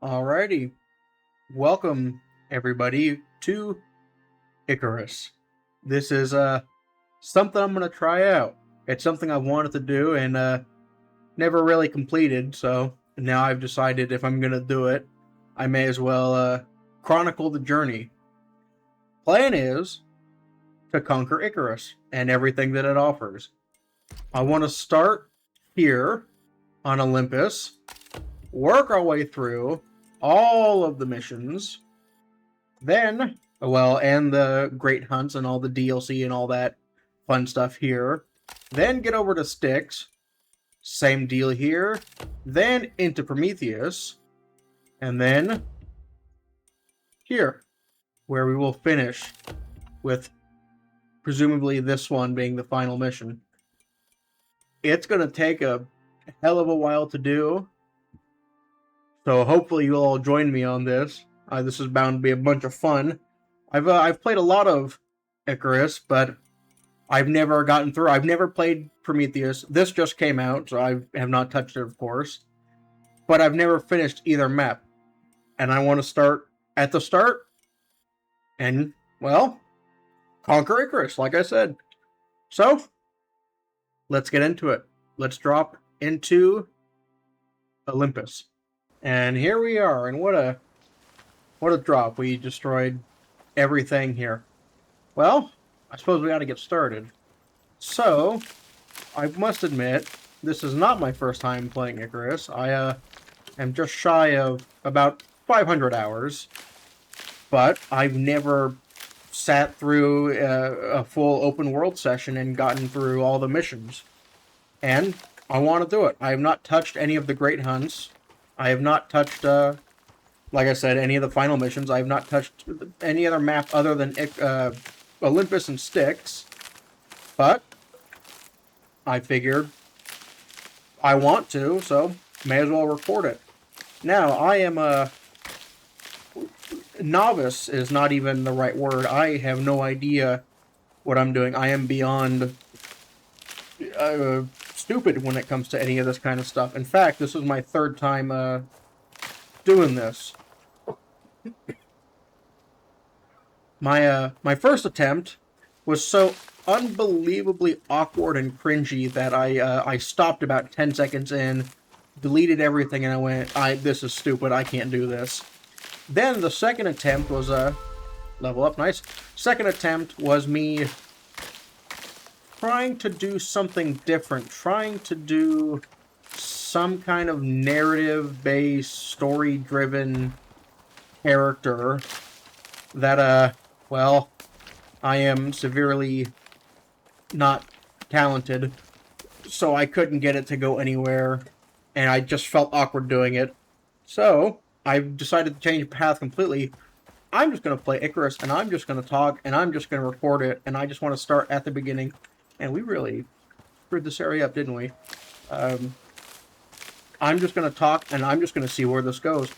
Alrighty, welcome everybody to Icarus. This is something I'm gonna try out. It's something I've wanted to do and never really completed, so now I've decided if I'm gonna do it, I may as well chronicle the journey. Plan is to conquer Icarus and everything that it offers. I want to start here on Olympus, work our way through all of the missions, then, and the Great Hunts and all the DLC and all that fun stuff here. Then get over to Styx, same deal here. Then into Prometheus, and then here, where we will finish with presumably this one being the final mission. It's going to take a hell of a while to do, so hopefully you'll all join me on this. This is bound to be a bunch of fun. I've played a lot of Icarus, but I've never gotten through. I've never played Prometheus. This just came out, so I have not touched it, of course. But I've never finished either map. And I want to start at the start and, well, conquer Icarus, like I said. So, let's get into it. Let's drop into Olympus. And here we are, and what a drop. We destroyed everything here. Well, I suppose we got to get started. So, I must admit, this is not my first time playing Icarus. I am just shy of about 500 hours, but I've never sat through a full open world session and gotten through all the missions. And I want to do it. I have not touched any of the Great Hunts. I have not touched, like I said, any of the final missions. I have not touched any other map other than Olympus and Styx. But I figured I want to, so may as well record it. Now, I am a novice is not even the right word. I have no idea what I'm doing. I am beyond stupid when it comes to any of this kind of stuff. In fact, this is my third time doing this. My first attempt was so unbelievably awkward and cringy that I stopped about 10 seconds in, deleted everything, and I went, this is stupid, I can't do this. Then the second attempt was level up, nice. Second attempt was me trying to do something different, trying to do some kind of narrative-based, story-driven character that, I am severely not talented, so I couldn't get it to go anywhere, and I just felt awkward doing it. So, I've decided to change path completely. I'm just going to play Icarus, and I'm just going to talk, and I'm just going to record it, and I just want to start at the beginning. And we really screwed this area up, didn't we? I'm just going to talk, and I'm just going to see where this goes.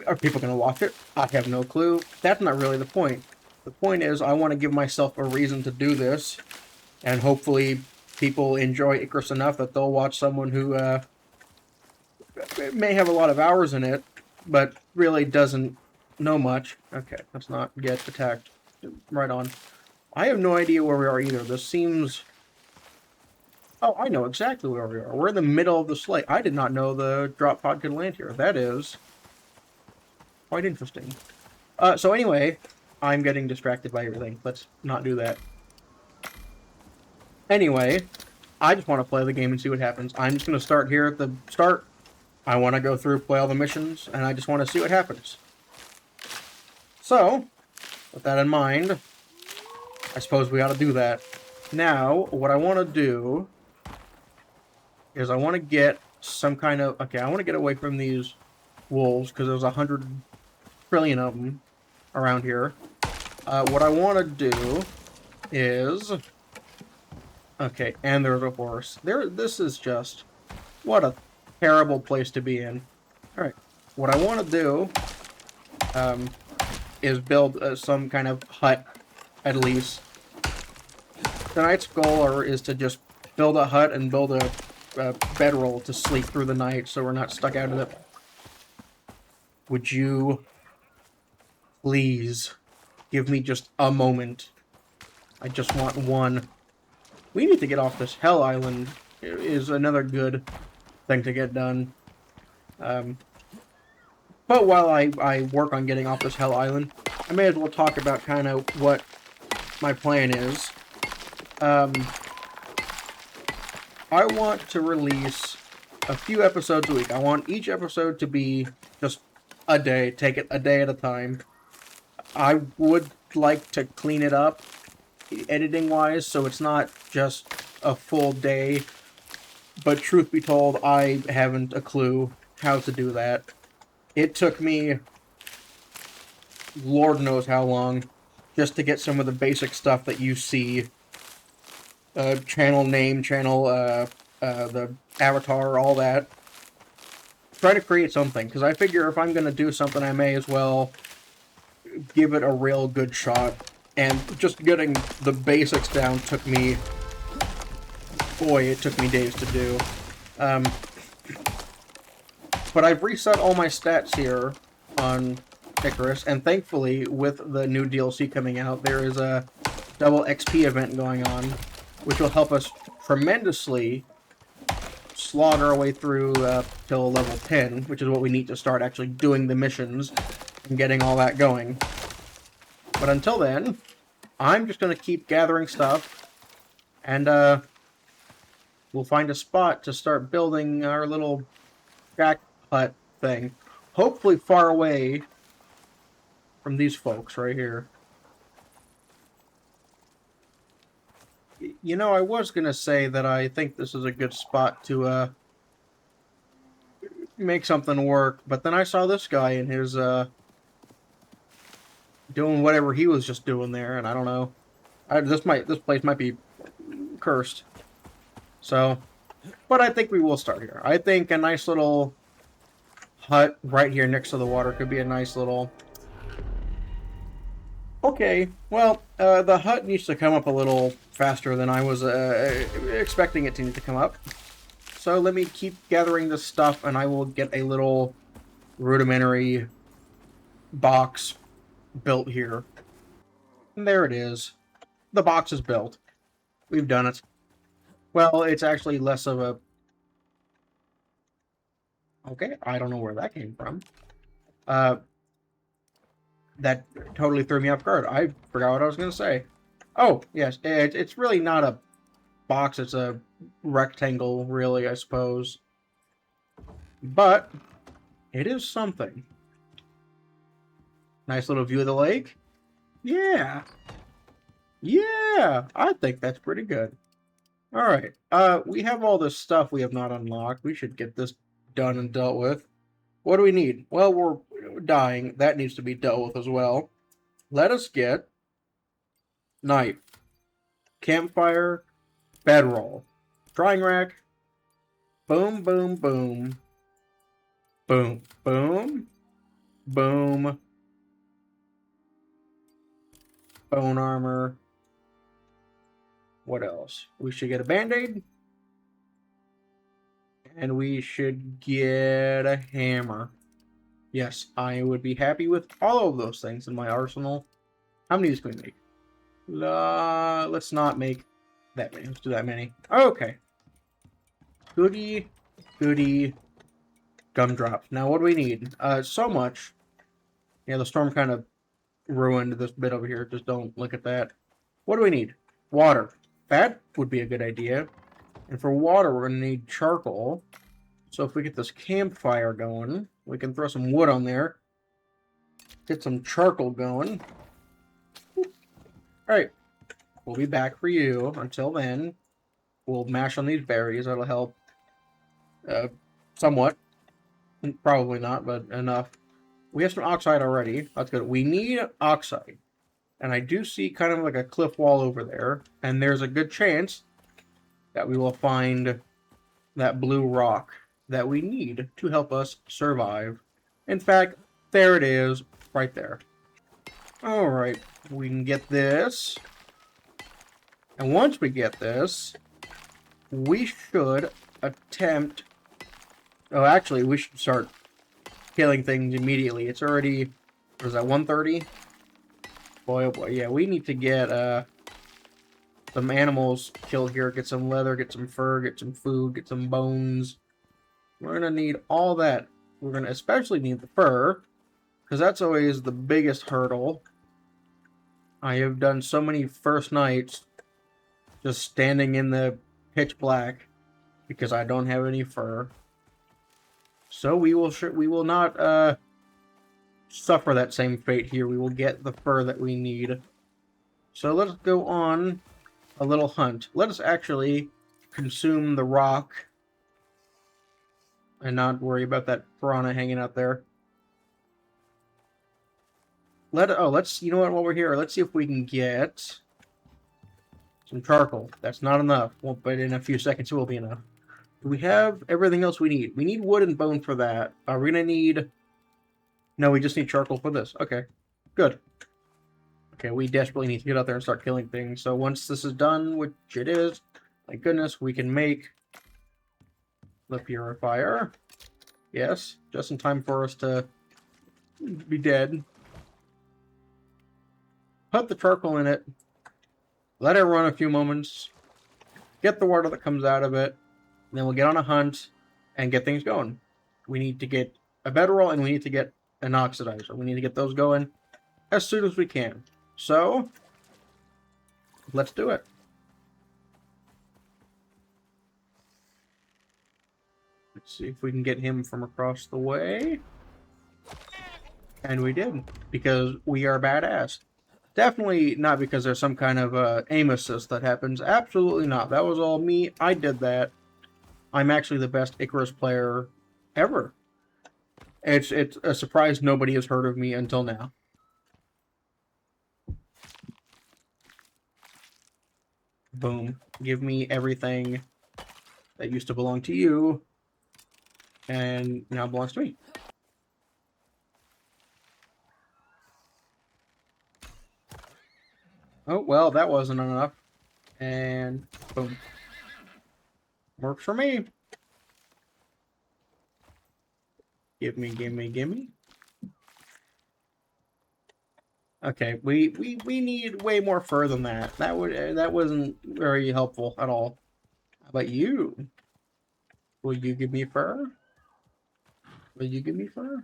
Are people going to watch it? I have no clue. That's not really the point. The point is, I want to give myself a reason to do this, and hopefully people enjoy Icarus enough that they'll watch someone who may have a lot of hours in it, but really doesn't know much. Okay, let's not get attacked. Right on. I have no idea where we are either. This seems... Oh, I know exactly where we are. We're in the middle of the slate. I did not know the drop pod could land here. That is quite interesting. So anyway, I'm getting distracted by everything. Let's not do that. Anyway, I just want to play the game and see what happens. I'm just going to start here at the start. I want to go through, play all the missions, and I just want to see what happens. So, with that in mind, I suppose we ought to do that. Now, what I want to do is I want to get some kind of... Okay, I want to get away from these wolves, because there's 100 trillion of them around here. What I want to do is... Okay, and there's a horse. This is just... What a terrible place to be in. Alright, what I want to do is build some kind of hut, at least. Tonight's goal is to just build a hut and build a bedroll to sleep through the night so we're not stuck out in it. would you please give me just a moment? I just want one. We need to get off this hell island is another good thing to get done. But while I work on getting off this hell island, I may as well talk about kind of what my plan is. I want to release a few episodes a week. I want each episode to be just a day. Take it a day at a time. I would like to clean it up editing-wise, so it's not just a full day. But truth be told, I haven't a clue how to do that. It took me Lord knows how long just to get some of the basic stuff that you see. Channel name, channel, the avatar, all that. Try to create something, because I figure if I'm going to do something, I may as well give it a real good shot. And just getting the basics down took me... Boy, it took me days to do. But I've reset all my stats here on Icarus, and thankfully, with the new DLC coming out, there is a double XP event going on, which will help us tremendously slog our way through till level 10, which is what we need to start actually doing the missions and getting all that going. But until then, I'm just going to keep gathering stuff, and we'll find a spot to start building our little shack hut thing. Hopefully far away from these folks right here. You know, I was going to say that I think this is a good spot to make something work, but then I saw this guy in his doing whatever he was just doing there, and I don't know. This place might be cursed. So, but I think we will start here. I think a nice little hut right here next to the water could be a nice little... Okay, well, the hut needs to come up a little faster than I was expecting it to need to come up. So let me keep gathering this stuff, and I will get a little rudimentary box built here. And there it is. The box is built. We've done it. Well, it's actually less of a... Okay, I don't know where that came from. That totally threw me off guard. I forgot what I was going to say. Oh, yes, it's really not a box. It's a rectangle, really, I suppose. But it is something. Nice little view of the lake. Yeah. Yeah, I think that's pretty good. All right. We have all this stuff we have not unlocked. We should get this done and dealt with. What do we need? Well, we're dying. That needs to be dealt with as well. Let us get knife, campfire, bedroll, drying rack, boom, boom, boom, boom, boom, boom, bone armor. What else? We should get a band-aid. And we should get a hammer. Yes, I would be happy with all of those things in my arsenal. How many can we make? Let's not make that many. Let's do that many. Okay. Goody, goody, gumdrops. Now, what do we need? So much. Yeah, the storm kind of ruined this bit over here. Just don't look at that. What do we need? Water. That would be a good idea. And for water, we're going to need charcoal. So if we get this campfire going, we can throw some wood on there. Get some charcoal going. Alright. We'll be back for you. Until then, we'll mash on these berries. That'll help. Somewhat. Probably not, but enough. We have some oxide already. That's good. We need oxide. And I do see kind of like a cliff wall over there. And there's a good chance that we will find that blue rock that we need to help us survive. In fact, there it is, right there. Alright, we can get this. And once we get this, we should attempt... Oh, actually, we should start killing things immediately. It's already, what is that, 1:30? Boy, oh boy, yeah, we need to get some animals killed here. Get some leather, get some fur, get some food, get some bones. We're gonna need all that. We're gonna especially need the fur, because that's always the biggest hurdle. I have done so many first nights just standing in the pitch black because I don't have any fur. So we will not suffer that same fate here. We will get the fur that we need. So let's go on a little hunt. Let us actually consume the rock and not worry about that piranha hanging out there. Let's, you know what, while we're here, let's see if we can get some charcoal. That's not enough, well, but in a few seconds it will be enough. Do we have everything else we need? We need wood and bone for that. Are we gonna need... No, we just need charcoal for this. Okay, good. Okay, we desperately need to get out there and start killing things. So once this is done, which it is, thank goodness, we can make the purifier. Yes, just in time for us to be dead. Put the charcoal in it. Let it run a few moments. Get the water that comes out of it. Then we'll get on a hunt and get things going. We need to get a bedroll and we need to get an oxidizer. We need to get those going as soon as we can. So, let's do it. Let's see if we can get him from across the way. And we did, because we are badass. Definitely not because there's some kind of aim assist that happens. Absolutely not. That was all me. I did that. I'm actually the best Icarus player ever. It's a surprise nobody has heard of me until now. Boom. Give me everything that used to belong to you and now belongs to me. Oh, well, that wasn't enough. And boom. Works for me. Give me, give me, give me. Okay, we need way more fur than that. That wasn't very helpful at all. How about you? Will you give me fur? Will you give me fur?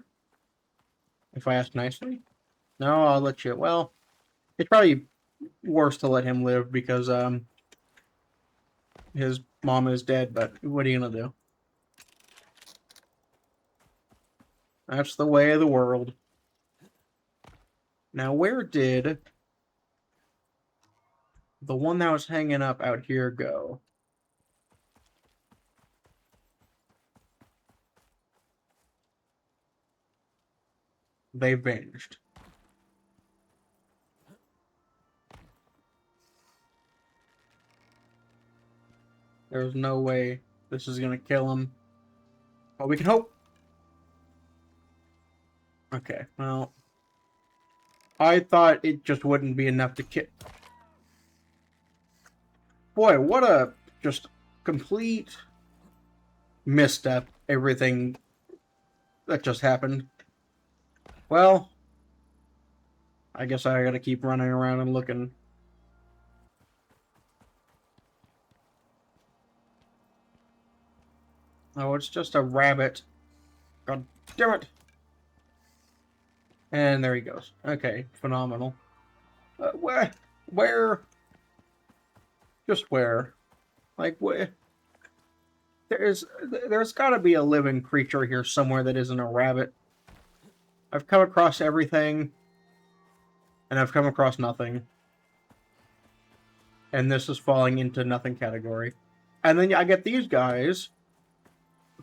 If I ask nicely? No, I'll let you. Well, it's probably worse to let him live because his mom is dead, but what are you gonna do? That's the way of the world. Now, where did the one that was hanging up out here go? They vanished. There's no way this is gonna kill him. But we can hope. Okay, well, I thought it just wouldn't be enough to kill. Boy, what a just complete misstep, everything that just happened. Well, I guess I gotta keep running around and looking. Oh, it's just a rabbit. God damn it. And there he goes. Okay, phenomenal. Where? Just where? Like, where? There's got to be a living creature here somewhere that isn't a rabbit. I've come across everything, and I've come across nothing. And this is falling into nothing category. And then I get these guys,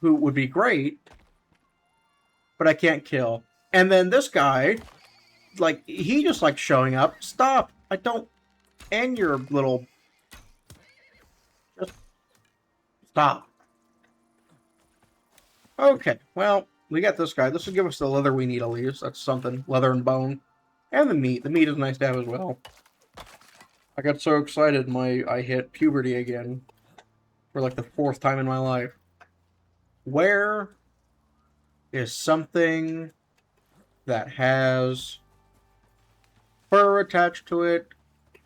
who would be great, but I can't kill. And then this guy, like, he just likes showing up. Stop! I don't... And your little... Just... Stop. Okay, well, we got this guy. This will give us the leather we need at least. That's something. Leather and bone. And the meat. The meat is nice to have as well. I got so excited I hit puberty again. For like the 4th time in my life. Where is something that has fur attached to it,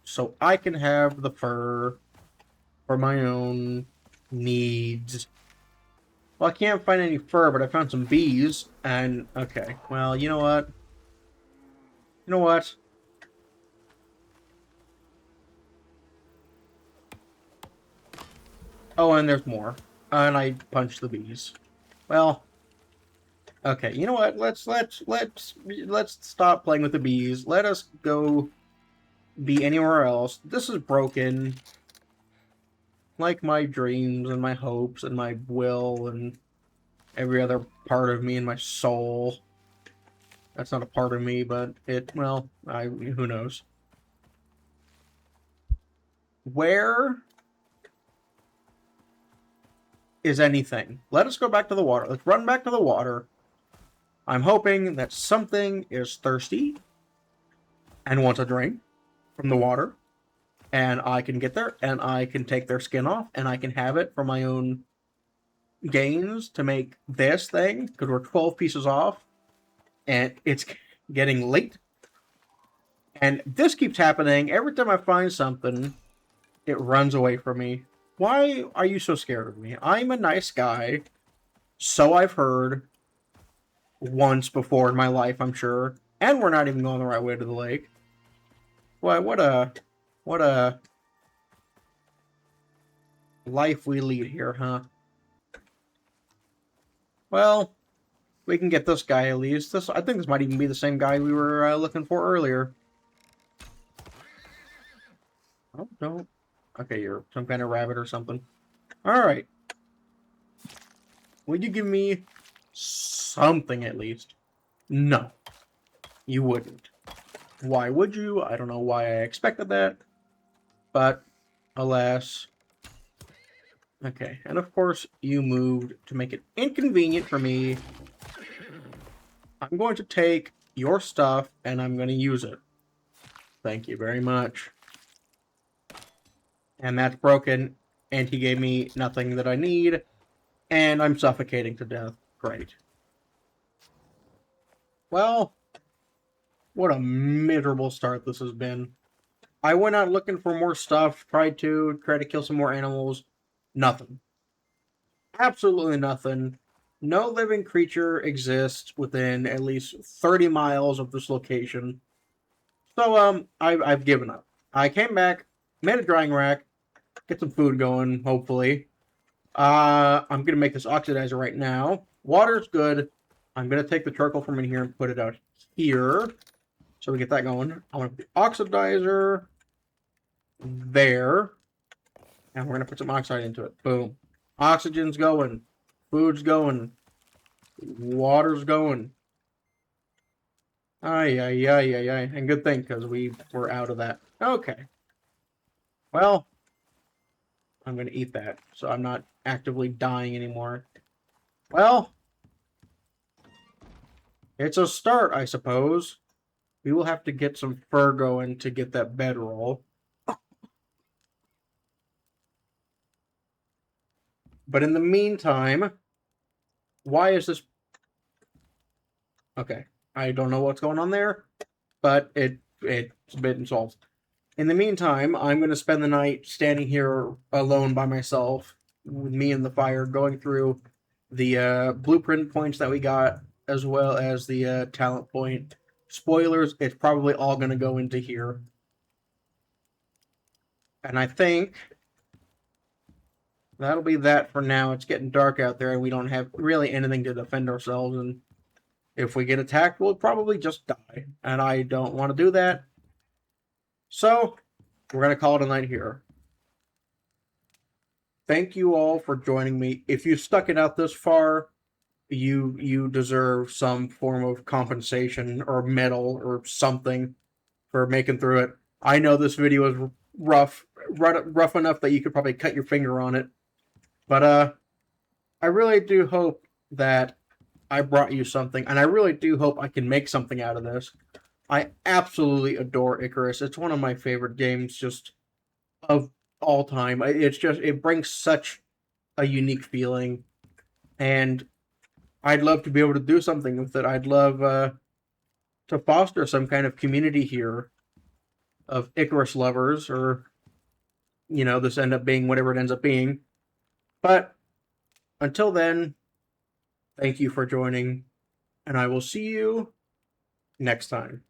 so I can have the fur for my own needs. Well, I can't find any fur, but I found some bees, and okay, well, you know what? You know what? Oh, and there's more. And I punched the bees. Well, okay, you know what? Let's stop playing with the bees. Let us go be anywhere else. This is broken. Like my dreams and my hopes and my will and every other part of me and my soul. That's not a part of me, but well, who knows. Where is anything? Let us go back to the water. Let's run back to the water. I'm hoping that something is thirsty and wants a drink from the water, and I can get there, and I can take their skin off, and I can have it for my own gains to make this thing, because we're 12 pieces off, and it's getting late. And this keeps happening. Every time I find something, it runs away from me. Why are you so scared of me? I'm a nice guy. So I've heard once before in my life, I'm sure. And we're not even going the right way to the lake. What a life we lead here, huh? Well, we can get this guy at least. I think this might even be the same guy we were looking for earlier. Oh, don't. Okay, you're some kind of rabbit or something. Alright. Would you give me something at least? No. You wouldn't. Why would you? I don't know why I expected that. But, alas. Okay, and of course you moved to make it inconvenient for me. I'm going to take your stuff and I'm going to use it. Thank you very much. And that's broken, and he gave me nothing that I need, and I'm suffocating to death. Great. Well, what a miserable start this has been. I went out looking for more stuff, tried to kill some more animals. Nothing. Absolutely nothing. No living creature exists within at least 30 miles of this location. So, I've given up. I came back, made a drying rack, get some food going, hopefully. I'm gonna make this oxidizer right now. Water's good. I'm gonna take the charcoal from in here and put it out here. So we get that going. I'm gonna put the oxidizer there. And we're gonna put some oxide into it. Boom. Oxygen's going. Food's going. Water's going. Ay, ay, ay, ay, ay. And good thing, because we were out of that. Okay. Well, I'm gonna eat that, so I'm not actively dying anymore. Well, it's a start, I suppose. We will have to get some fur going to get that bedroll. But in the meantime, why is this... Okay, I don't know what's going on there, but it's been solved. In the meantime, I'm going to spend the night standing here alone by myself, with me and the fire, going through the blueprint points that we got, as well as the talent point. Spoilers, it's probably all going to go into here. And I think that'll be that for now. It's getting dark out there, and we don't have really anything to defend ourselves, and if we get attacked, we'll probably just die. And I don't want to do that. So, we're going to call it a night here. Thank you all for joining me. If you stuck it out this far, you deserve some form of compensation or medal or something for making through it. I know this video is rough enough that you could probably cut your finger on it. But I really do hope that I brought you something, and I really do hope I can make something out of this. I absolutely adore Icarus. It's one of my favorite games just of all time. It brings such a unique feeling, and I'd love to be able to do something with it. I'd love to foster some kind of community here of Icarus lovers, or this end up being whatever it ends up being. But until then, thank you for joining, and I will see you next time.